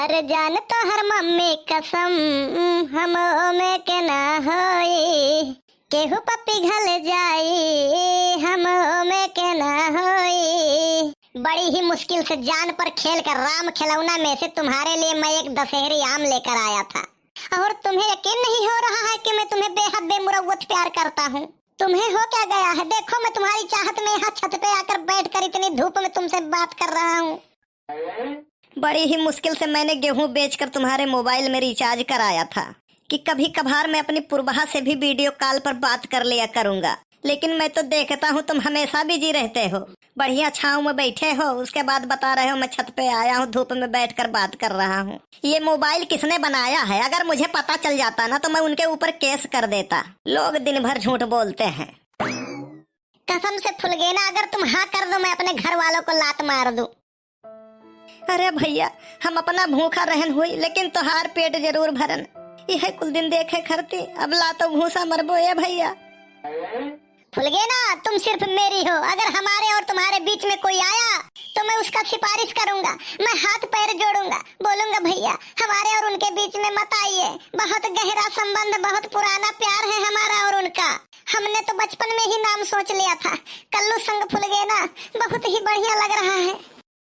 अरे जान तो हर मम्मी कसम हम में के ना होई, केहू पप्पी घल जाई हम में के ना होई। बड़ी ही मुश्किल से जान पर खेल कर राम खिलौना में से तुम्हारे लिए मैं एक दशहरी आम लेकर आया था, और तुम्हें यकीन नहीं हो रहा है कि मैं तुम्हें बेहद बेमुरव्वत प्यार करता हूँ। तुम्हें हो क्या गया है? देखो मैं तुम्हारी चाहत में यहाँ छत पे आकर बैठकर इतनी धूप में तुमसे बात कर रहा हूँ। बड़ी ही मुश्किल से मैंने गेहूं बेचकर तुम्हारे मोबाइल में रिचार्ज कराया था कि कभी कभार मैं अपनी पुरबा से भी वीडियो कॉल पर बात कर लिया करूंगा, लेकिन मैं तो देखता हूँ तुम हमेशा बिजी रहते हो। बढ़िया छाँव में बैठे हो, उसके बाद बता रहे हो मैं छत पे आया हूँ, धूप में बैठकर बात कर रहा हूँ। ये मोबाइल किसने बनाया है? अगर मुझे पता चल जाता ना तो मैं उनके ऊपर केस कर देता। लोग दिन भर झूठ बोलते हैं। कसम से फुलगेना, अगर तुम हाँ कर दो मैं अपने घर वालों को लात मार दूं। अरे भैया, हम अपना भूखा रहन हुई, लेकिन तोहार पेट जरूर भरन। यह कुल दिन देखे खरती, अब लातो भूसा मरबो ये भैया। फुलगेना, तुम सिर्फ मेरी हो। अगर हमारे और तुम्हारे बीच में कोई आया तो मैं उसका सिफारिश करूंगा, मैं हाथ पैर जोड़ूंगा, बोलूंगा भैया हमारे और उनके बीच में मत आइए। बहुत गहरा संबंध, बहुत पुराना प्यार है हमारा और उनका। हमने तो बचपन में ही नाम सोच लिया था, कल्लू संग फुलगेना। बहुत ही बढ़िया लग रहा है।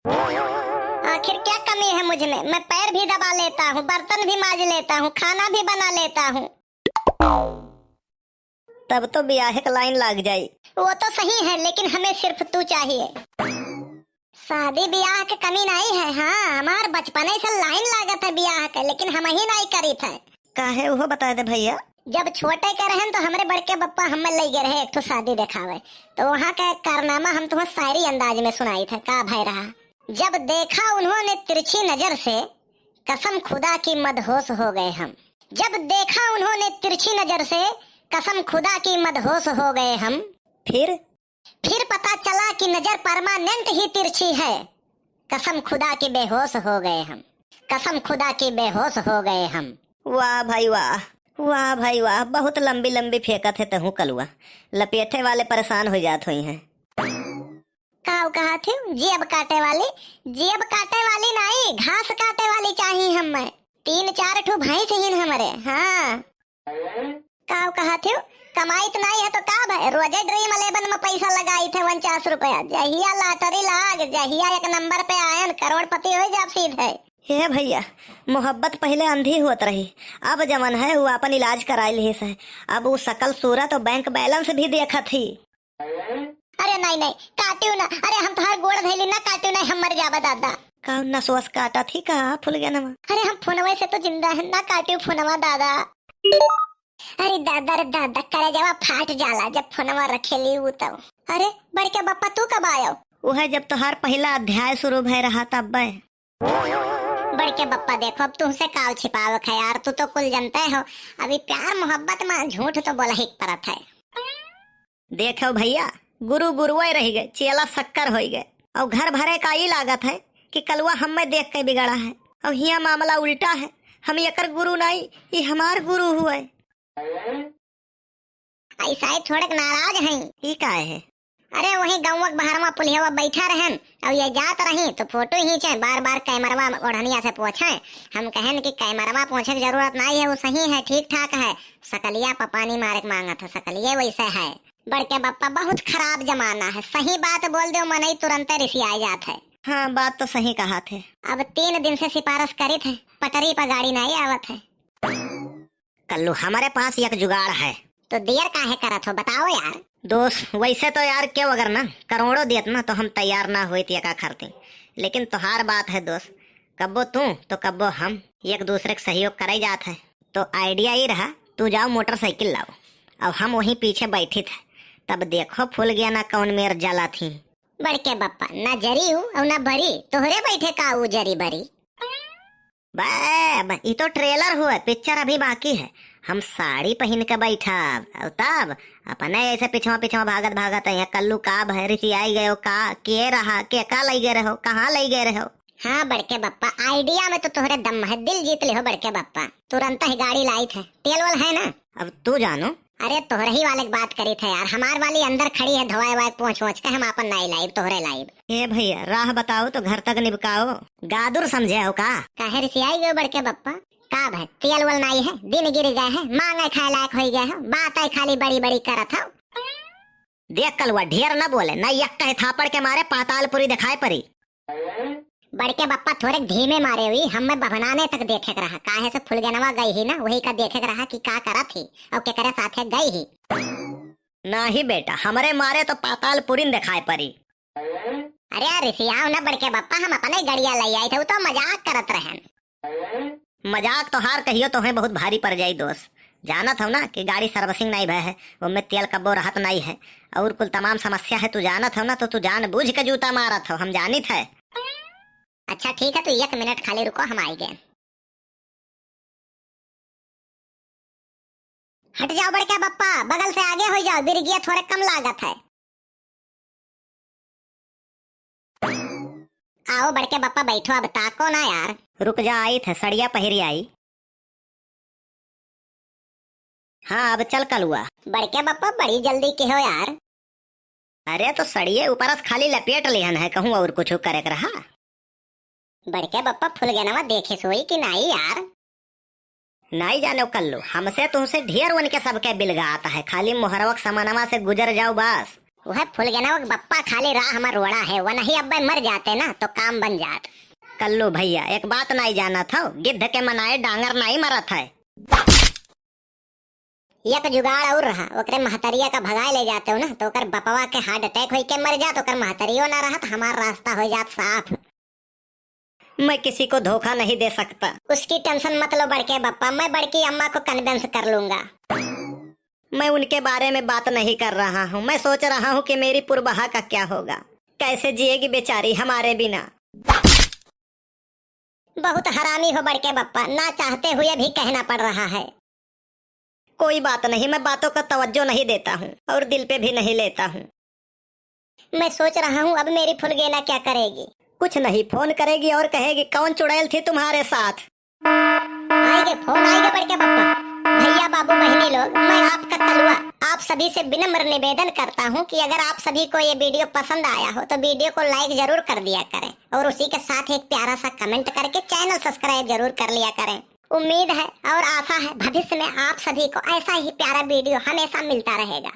आखिर क्या कमी है मुझ में? मैं पैर भी दबा लेता हूँ, बर्तन भी मांज लेता हूँ, खाना भी बना लेता हूँ। तब तो ब्याह का लाइन लग जाई। वो तो सही है, लेकिन हमें सिर्फ तू चाहिए। शादी ब्याह के कमी नहीं है। हाँ, हमार बचपन से लाइन लागत है ब्याह के, लेकिन हम ही नहीं करी थे। काहे वो बता दे भैया। जब छोटे के रहन तो हमरे बड़के बप्पा हमें ले गए रहे एक तो शादी दिखावे, तो वहाँ का कारनामा हम तुम्हें शायरी अंदाज में सुनाई थे। का भाई रहा, जब देखा उन्होंने तिरछी नजर से, कसम खुदा की मदहोश हो गए हम। जब देखा उन्होंने तिरछी नजर से, कसम खुदा की मदहोश हो गए हम। फिर पता चला कि नजर परमानेंट ही तिरछी है। कसम खुदा की बेहोश हो गए हम। कसम खुदा की बेहोश हो गए हम। वाह भाई वाह, वाह भाई वाह, बहुत लंबी लंबी फेंकत है तहु कलुआ। लपेटे वाले परेशान हो जात हुई हैं। काऊ कहा थे? जेब काटे वाली? जेब काटे वाली नहीं, घास काटे वाली चाहिए हमें। 3-4 ठो भैंस हैं हमारे। हाँ, काऊ कहा थे? कमाई तो नहीं है तो का भाई, रोजे ड्रीम 11 में पैसा लगाई थे 49 रुपया। जहिया लॉटरी लाग, जहिया एक नंबर पे आयन, करोड़पति हो जाब सीधे। हे भैया, मोहब्बत पहले अंधी होत रही, अब जमन है वो अपन इलाज कराई ली है। अब वो सकल सूरत और बैंक बैलेंस भी देखा थी। अरे नहीं नहीं, काटियो ना। अरे हम तुम्हारे गोड़ धैली ना, काटियो नहीं, हम मर जाबा दादा। कौन ना सोच काटा थी? कहा फुल गया ना। अरे हम फोनवा से तो जिंदा है ना, काटियो फोनवा दादा। अरे दादा रे दादा, करे जवा फाट जाला जब फोनवा रखेली वो तो। अरे बड़के बप्पा तू कब आयो? वो है जब तोहार पहला अध्याय शुरू भय रहा तब। बड़के बप्पा देखो, अब तुमसे काल छिपाव है यार, तू तो कुल जानते हो। अभी प्यार मोहब्बत में झूठ तो बोला ही परत है। देखो भैया, गुरु गुरुए रह गए, चेला शक्कर हो गए। और घर भरे का ही लागत है कि कलुआ हमें देख के बिगड़ा है। और यहाँ मामला उल्टा है, हम यकर गुरु नहीं, ये हमार गुरु हुए। ऐसा ही थोड़े नाराज हैं। ये का है? अरे वही गाँव बाहर पुलिया बैठा रहन और ये जात रही तो फोटो खींचे, बार बार कैमरवा ओढ़निया से पूछे। हम कहन कि कैमरवा पूछे की जरूरत नहीं है, वो सही है, ठीक ठाक है। सकलिया पपानी मारे के मांगा था, सकलिया वैसे है। बड़के बप्पा बहुत खराब जमाना है, सही बात बोल दो मन ही तुरंत रिसिया जात है। हाँ, बात तो सही कहा थे। अब 3 दिन से सिफारिश करी थे, पटरी पर गाड़ी नहीं आवत है। कल्लू, हमारे पास एक जुगाड़ है। तो देर काहे करत हो, बताओ यार। दोस्त, वैसे तो यार क्यों अगर ना करोड़ों देत ना तो हम तैयार ना हुए क्या करते, लेकिन तोहार बात है दोस्त, कब्बो तू तो कब्बो हम एक दूसरे का सहयोग करे जात है। तो आइडिया ही रहा, तू जाओ मोटरसाइकिल लाओ और हम वहीं पीछे बैठी थे, तब देखो फूल गया ना कौन मेर जला थी। बड़के बप्पा, ना जरी हूँ और ना भरी, तोहरे बैठे का वो जरी भरी। ये तो ट्रेलर हुआ, पिक्चर अभी बाकी है। हम साड़ी पहन के बैठा और तब अपने ऐसे पिछवा पिछवा भागत भागत है। कल्लू का भैरी सी आई गए हो, का के रहा के का ले गए रहो, कहाँ ले गए रहो। हाँ बड़के बप्पा, आइडिया में तो तोहरे दम है, दिल जीत ले हो बड़के बप्पा। तुरंत ही गाड़ी लाई थे, तेल वल है ना। अब तू जानो अरे तोहरे ही वाले की बात करी थे यार, हमार वाली अंदर खड़ी है धोए वाए पहुँच पहुँच के, हम अपन नहीं लाइब तोहरे लाइब। ए भैया राह बताओ तो घर तक निपकाओ, गादुर समझे हो का? काहे रिसियाई गए बड़के बप्पा? का भाई तेल वल नहीं है, दिन गिर गए हैं, मांगे खाए लायक हो गए हो, बात है खाली बड़ी बड़ी करत हो। देख कलुआ ढेर न बोले, न यक कहे थापड़ के मारे पातालपुरी दिखाए परी। बड़के बप्पा थोड़े धीमे मारे हुई, हमें बहनाने तक देखे रहा, काहे से फुलगनवा गई ही ना, वही का देखे रहा कि का करा थी और के करे साथे गई ही। नहीं बेटा हमरे मारे तो पातालपुरी दिखाए परी। अरे यार रिसियाओ ना बड़के बप्पा, हम अपने गड़िया ले आई थे, तो मजाक करत रहन। मजाक तो हार कहियो तो है बहुत भारी पड़ जाई दोस्त। जानत हो ना कि गाड़ी सर्विसिंग नहीं भय है, उनमें तेल कब्बो रहत नहीं है और कुल तमाम समस्या है, तू जानत हो ना, तो तू जान बूझ के जूता मारत हो, हम जानित है। अच्छा ठीक है, तो 1 मिनट खाली रुको, हम आई गए। हट जाओ बड़के बप्पा, बगल से आगे हो जाओ, बिरगिया थोड़े कम लागत है। आओ बड़के बप्पा बैठो, अब ताको ना यार। रुक जा, आई थे सड़िया पहरी आई। हाँ अब चल कलुआ। बड़के बप्पा बड़ी जल्दी के हो यार। अरे तो सड़िए ऊपर खाली लपेट लिहन है, कहूँ और कुछ करे के रहा। बड़के बप्पा फुल गया देखे सोई कि नहीं यार? नहीं जानो कल्लू, हमसे तुमसे ढेर उनके सबके बिलगा आता है, खाली मुहरवक समानवा से गुजर जाओ बस। वह फुल गया बप्पा, खाली राह हमार रोड़ा है, वह नहीं अब मर जाते ना तो काम बन जात। कल्लू भैया एक बात नहीं जाना था, गिद्ध के मनाए डांगर नहीं मरत है। एक जुगाड़ और रहा, ओकरे महतरिया का भगाए ले जाते हो ना, तो ओकर बपवा के हार्ट अटैक होई के मर जात, ओकर महतरियो ना रहत, हमार रास्ता हो जात साफ। मैं किसी को धोखा नहीं दे सकता। उसकी टेंशन मत लो बड़के बप्पा, मैं बड़की अम्मा को कन्विंस कर लूंगा। मैं उनके बारे में बात नहीं कर रहा हूँ, मैं सोच रहा हूँ कि मेरी पुरबहा का क्या होगा, कैसे जिएगी बेचारी हमारे बिना। बहुत हरामी हो बड़के बप्पा, ना चाहते हुए भी कहना पड़ रहा है। कोई बात नहीं, मैं बातों का तवज्जो नहीं देता हूँ और दिल पे भी नहीं लेता हूँ। मैं सोच रहा हूँ अब मेरी फुलगेना क्या करेगी। कुछ नहीं, फोन करेगी और कहेगी कौन चुड़ैल थी तुम्हारे साथ। आएंगे फोन आएंगे बड़के बप्पा। भैया बाबू बहनी लोग, मैं आपका कलुआ आप सभी से विनम्र निवेदन करता हूँ कि अगर आप सभी को ये वीडियो पसंद आया हो तो वीडियो को लाइक जरूर कर दिया करें और उसी के साथ एक प्यारा सा कमेंट करके चैनल सब्सक्राइब जरूर कर लिया करें। उम्मीद है और आशा है भविष्य में आप सभी को ऐसा ही प्यारा वीडियो हमेशा मिलता रहेगा।